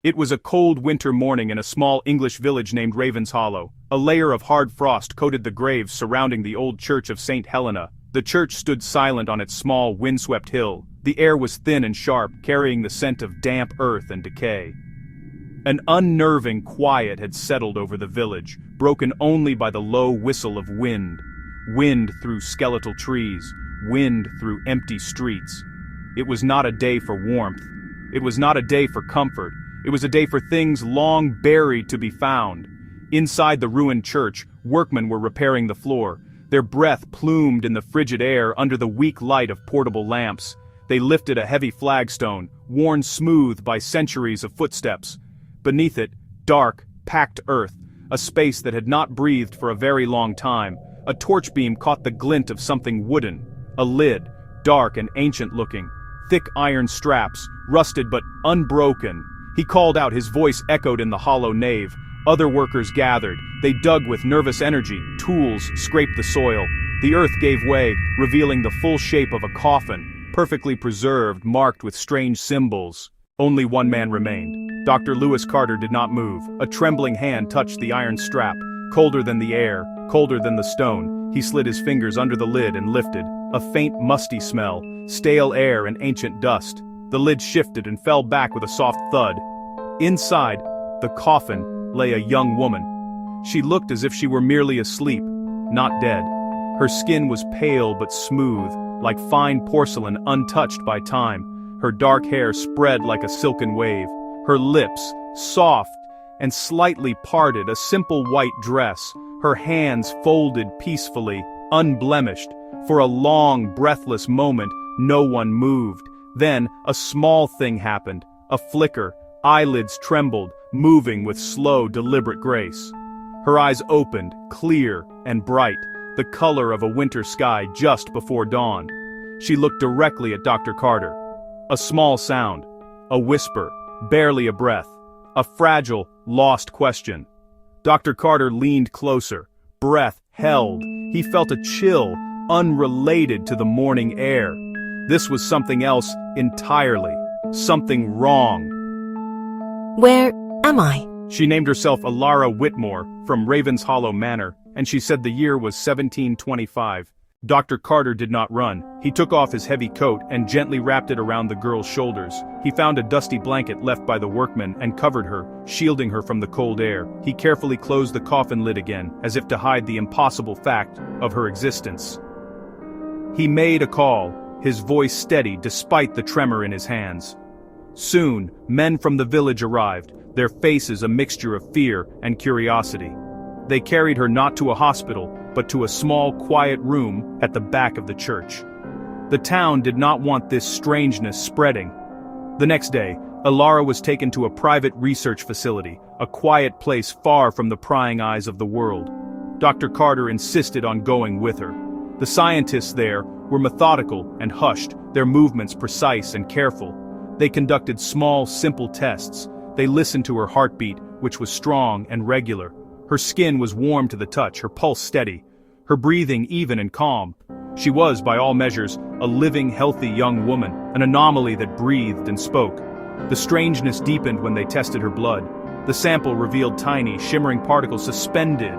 It was a cold winter morning in a small English village named Ravens Hollow. A layer of hard frost coated the graves surrounding the old church of St. Helena. The church stood silent on its small, windswept hill. The air was thin and sharp, carrying the scent of damp earth and decay. An unnerving quiet had settled over the village, broken only by the low whistle of wind. Wind through skeletal trees, wind through empty streets. It was not a day for warmth. It was not a day for comfort. It was a day for things long buried to be found. Inside the ruined church, workmen were repairing the floor. Their breath plumed in the frigid air under the weak light of portable lamps. They lifted a heavy flagstone, worn smooth by centuries of footsteps. Beneath it, dark, packed earth, a space that had not breathed for a very long time. A torch beam caught the glint of something wooden. A lid, dark and ancient-looking. Thick iron straps, rusted but unbroken. He called out, his voice echoed in the hollow nave. Other workers gathered. They dug with nervous energy. Tools scraped the soil. The earth gave way, revealing the full shape of a coffin, perfectly preserved, marked with strange symbols. Only one man remained. Dr. Lewis Carter did not move. A trembling hand touched the iron strap. Colder than the air, colder than the stone. He slid his fingers under the lid and lifted. A faint, musty smell, stale air and ancient dust. The lid shifted and fell back with a soft thud. Inside the coffin lay a young woman. She looked as if she were merely asleep, not dead. Her skin was pale but smooth, like fine porcelain untouched by time. Her dark hair spread like a silken wave. Her lips, soft and slightly parted, a simple white dress. Her hands folded peacefully, unblemished. For a long, breathless moment, no one moved. Then, a small thing happened. A flicker. Eyelids trembled, moving with slow, deliberate grace. Her eyes opened, clear and bright, the color of a winter sky just before dawn. She looked directly at Dr. Carter. A small sound. A whisper. Barely a breath. A fragile, lost question. Dr. Carter leaned closer. Breath held. He felt a chill, unrelated to the morning air. This was something else entirely. Something wrong. Where am I? She named herself Alara Whitmore, from Ravens Hollow Manor, and she said the year was 1725. Dr. Carter did not run. He took off his heavy coat and gently wrapped it around the girl's shoulders. He found a dusty blanket left by the workmen and covered her, shielding her from the cold air. He carefully closed the coffin lid again, as if to hide the impossible fact of her existence. He made a call, his voice steady despite the tremor in his hands. Soon, men from the village arrived, their faces a mixture of fear and curiosity. They carried her not to a hospital, but to a small, quiet room at the back of the church. The town did not want this strangeness spreading. The next day, Alara was taken to a private research facility, a quiet place far from the prying eyes of the world. Dr. Carter insisted on going with her. The scientists there were methodical and hushed, their movements precise and careful. They conducted small, simple tests. They listened to her heartbeat, which was strong and regular. Her skin was warm to the touch, her pulse steady, her breathing even and calm. She was, by all measures, a living, healthy young woman, an anomaly that breathed and spoke. The strangeness deepened when they tested her blood. The sample revealed tiny, shimmering particles suspended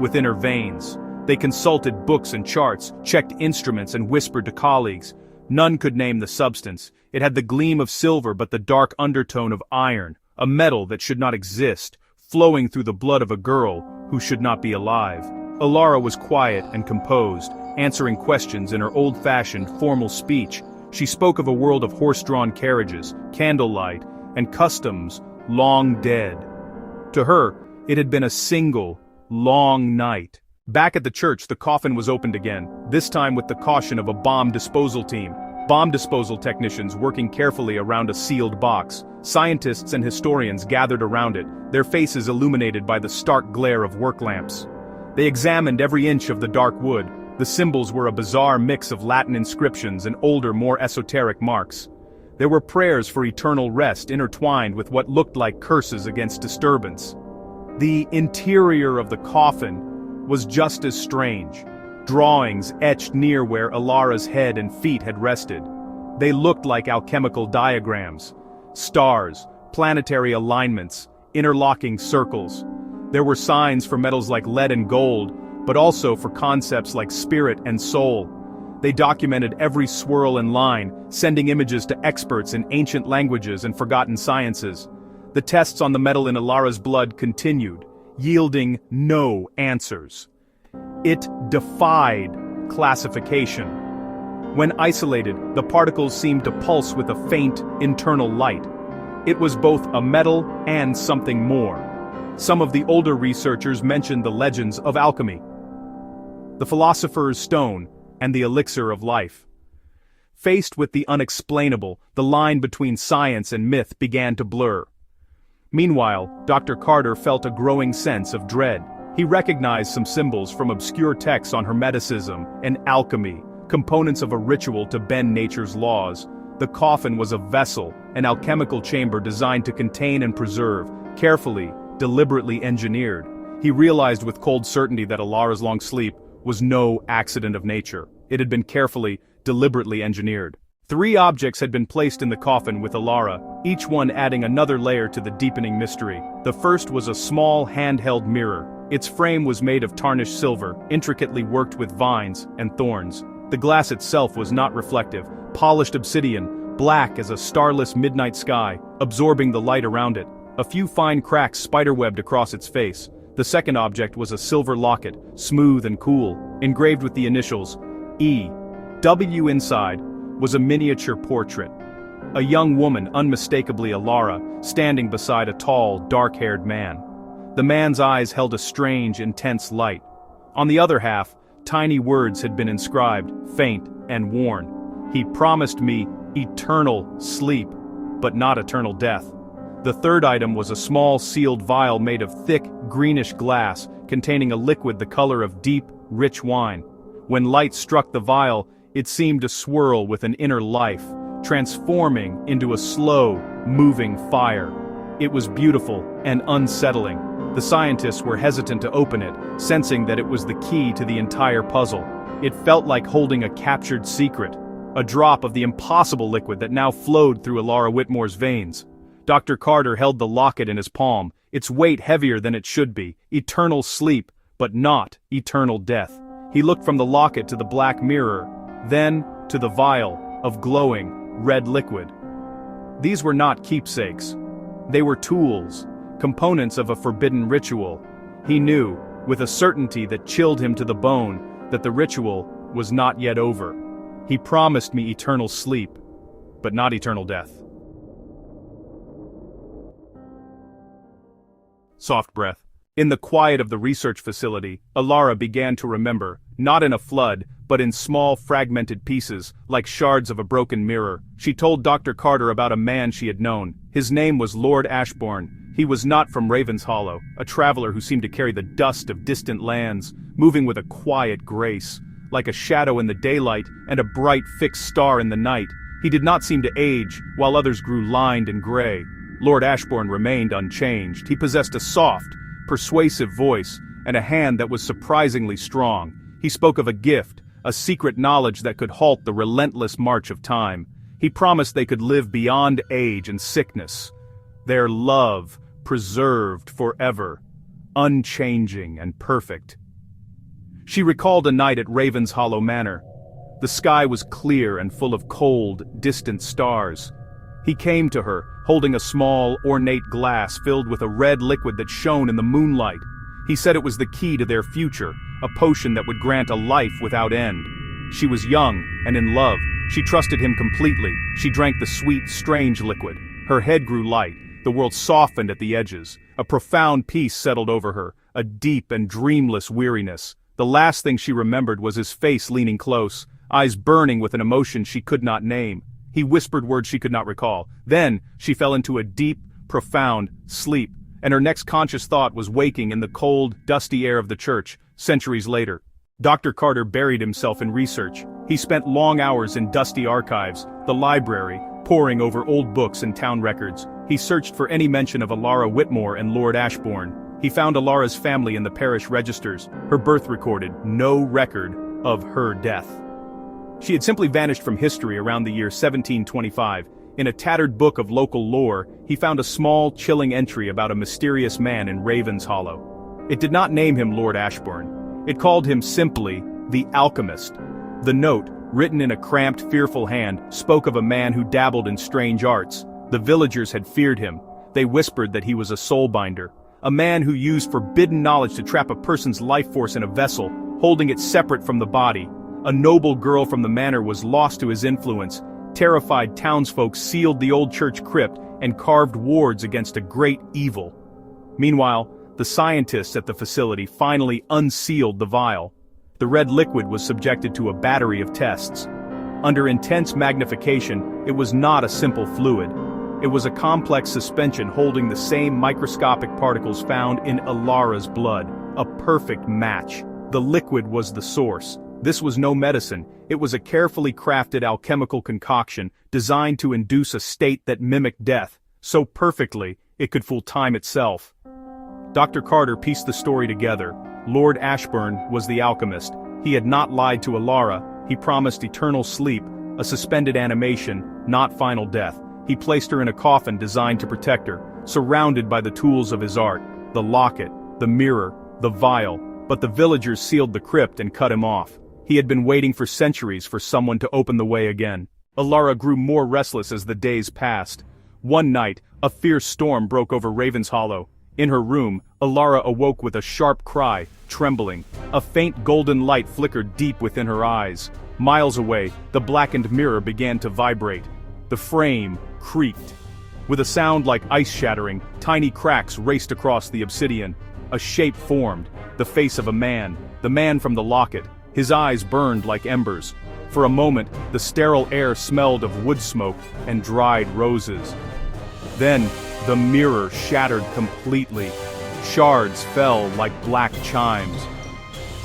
within her veins. They consulted books and charts, checked instruments and whispered to colleagues. None could name the substance. It had the gleam of silver but the dark undertone of iron, a metal that should not exist, flowing through the blood of a girl who should not be alive. Alara was quiet and composed, answering questions in her old-fashioned, formal speech. She spoke of a world of horse-drawn carriages, candlelight, and customs long dead. To her, it had been a single, long night. Back at the church, the coffin was opened again, this time with the caution of a bomb disposal team. Bomb disposal technicians working carefully around a sealed box. Scientists and historians gathered around it, their faces illuminated by the stark glare of work lamps. They examined every inch of the dark wood. The symbols were a bizarre mix of Latin inscriptions and older, more esoteric marks. There were prayers for eternal rest intertwined with what looked like curses against disturbance. The interior of the coffin was just as strange. Drawings etched near where Alara's head and feet had rested. They looked like alchemical diagrams. Stars, planetary alignments, interlocking circles. There were signs for metals like lead and gold, but also for concepts like spirit and soul. They documented every swirl and line, sending images to experts in ancient languages and forgotten sciences. The tests on the metal in Alara's blood continued, yielding no answers. It defied classification. When isolated, the particles seemed to pulse with a faint, internal light. It was both a metal and something more. Some of the older researchers mentioned the legends of alchemy, the philosopher's stone, and the elixir of life. Faced with the unexplainable, the line between science and myth began to blur. Meanwhile, Dr. Carter felt a growing sense of dread. He recognized some symbols from obscure texts on hermeticism and alchemy, components of a ritual to bend nature's laws. The coffin was a vessel, an alchemical chamber designed to contain and preserve, carefully, deliberately engineered. He realized with cold certainty that Alara's long sleep was no accident of nature. It had been carefully, deliberately engineered. 3 objects had been placed in the coffin with Alara, each one adding another layer to the deepening mystery. The first was a small handheld mirror. Its frame was made of tarnished silver, intricately worked with vines and thorns. The glass itself was not reflective, polished obsidian, black as a starless midnight sky, absorbing the light around it. A few fine cracks spiderwebbed across its face. The second object was a silver locket, smooth and cool, engraved with the initials E. W. Inside was a miniature portrait. A young woman, unmistakably Alara, standing beside a tall, dark-haired man. The man's eyes held a strange, intense light. On the other half, tiny words had been inscribed, faint and worn. He promised me eternal sleep, but not eternal death. The third item was a small sealed vial made of thick, greenish glass, containing a liquid the color of deep, rich wine. When light struck the vial, it seemed to swirl with an inner life, transforming into a slow, moving fire. It was beautiful and unsettling. The scientists were hesitant to open it, sensing that it was the key to the entire puzzle. It felt like holding a captured secret, a drop of the impossible liquid that now flowed through Alara Whitmore's veins. Dr. Carter held the locket in his palm, its weight heavier than it should be, eternal sleep, but not eternal death. He looked from the locket to the black mirror, then to the vial of glowing, red liquid. These were not keepsakes. They were tools, components of a forbidden ritual. He knew, with a certainty that chilled him to the bone, that the ritual was not yet over. He promised me eternal sleep, but not eternal death. Soft breath. In the quiet of the research facility, Alara began to remember, not in a flood, but in small fragmented pieces, like shards of a broken mirror. She told Dr. Carter about a man she had known. His name was Lord Ashbourne. He was not from Raven's Hollow, a traveler who seemed to carry the dust of distant lands, moving with a quiet grace, like a shadow in the daylight and a bright fixed star in the night. He did not seem to age, while others grew lined and gray. Lord Ashbourne remained unchanged. He possessed a soft, persuasive voice, and a hand that was surprisingly strong. He spoke of a gift, a secret knowledge that could halt the relentless march of time. He promised they could live beyond age and sickness. Their love preserved forever, unchanging and perfect. She recalled a night at Raven's Hollow Manor. The sky was clear and full of cold, distant stars. He came to her, holding a small, ornate glass filled with a red liquid that shone in the moonlight. He said it was the key to their future, a potion that would grant a life without end. She was young and in love. She trusted him completely. She drank the sweet, strange liquid. Her head grew light. The world softened at the edges. A profound peace settled over her, a deep and dreamless weariness. The last thing she remembered was his face leaning close, eyes burning with an emotion she could not name. He whispered words she could not recall. Then, she fell into a deep, profound sleep, and her next conscious thought was waking in the cold, dusty air of the church, centuries later. Dr. Carter buried himself in research. He spent long hours in dusty archives, the library, poring over old books and town records. He searched for any mention of Alara Whitmore and Lord Ashbourne. He found Alara's family in the parish registers. Her birth recorded, no record of her death. She had simply vanished from history around the year 1725. In a tattered book of local lore, he found a small, chilling entry about a mysterious man in Raven's Hollow. It did not name him Lord Ashburn. It called him simply, the Alchemist. The note, written in a cramped, fearful hand, spoke of a man who dabbled in strange arts. The villagers had feared him. They whispered that he was a soulbinder, a man who used forbidden knowledge to trap a person's life force in a vessel, holding it separate from the body. A noble girl from the manor was lost to his influence. Terrified townsfolk sealed the old church crypt and carved wards against a great evil. Meanwhile, the scientists at the facility finally unsealed the vial. The red liquid was subjected to a battery of tests. Under intense magnification, it was not a simple fluid. It was a complex suspension holding the same microscopic particles found in Alara's blood, a perfect match. The liquid was the source. This was no medicine. It was a carefully crafted alchemical concoction designed to induce a state that mimicked death, so perfectly, it could fool time itself. Dr. Carter pieced the story together. Lord Ashburn was the alchemist. He had not lied to Alara. He promised eternal sleep, a suspended animation, not final death. He placed her in a coffin designed to protect her, surrounded by the tools of his art, the locket, the mirror, the vial, but the villagers sealed the crypt and cut him off. He had been waiting for centuries for someone to open the way again. Alara grew more restless as the days passed. One night, a fierce storm broke over Raven's Hollow. In her room, Alara awoke with a sharp cry, trembling. A faint golden light flickered deep within her eyes. Miles away, the blackened mirror began to vibrate. The frame creaked. With a sound like ice shattering, tiny cracks raced across the obsidian. A shape formed, the face of a man, the man from the locket. His eyes burned like embers. For a moment, the sterile air smelled of wood smoke and dried roses. Then, the mirror shattered completely. Shards fell like black chimes.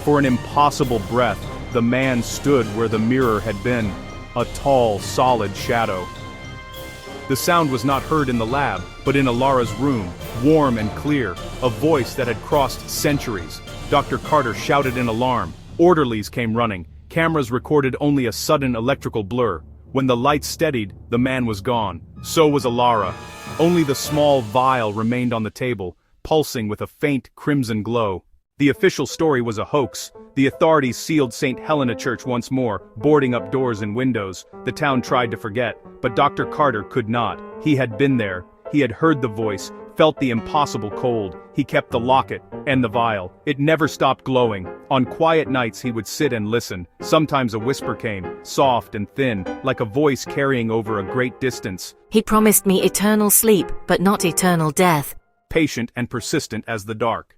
For an impossible breath, the man stood where the mirror had been, a tall, solid shadow. The sound was not heard in the lab, but in Alara's room, warm and clear, a voice that had crossed centuries. Dr. Carter shouted in alarm. Orderlies came running. Cameras recorded only a sudden electrical blur. When the lights steadied, the man was gone. So was Alara. Only the small vial remained on the table, pulsing with a faint crimson glow. The official story was a hoax. The authorities sealed St. Helena Church once more, boarding up doors and windows. The town tried to forget, but Dr. Carter could not. He had been there. He had heard the voice, felt the impossible cold. He kept the locket and the vial. It never stopped glowing. On quiet nights he would sit and listen. Sometimes a whisper came, soft and thin, like a voice carrying over a great distance. He promised me eternal sleep, but not eternal death. Patient and persistent as the dark.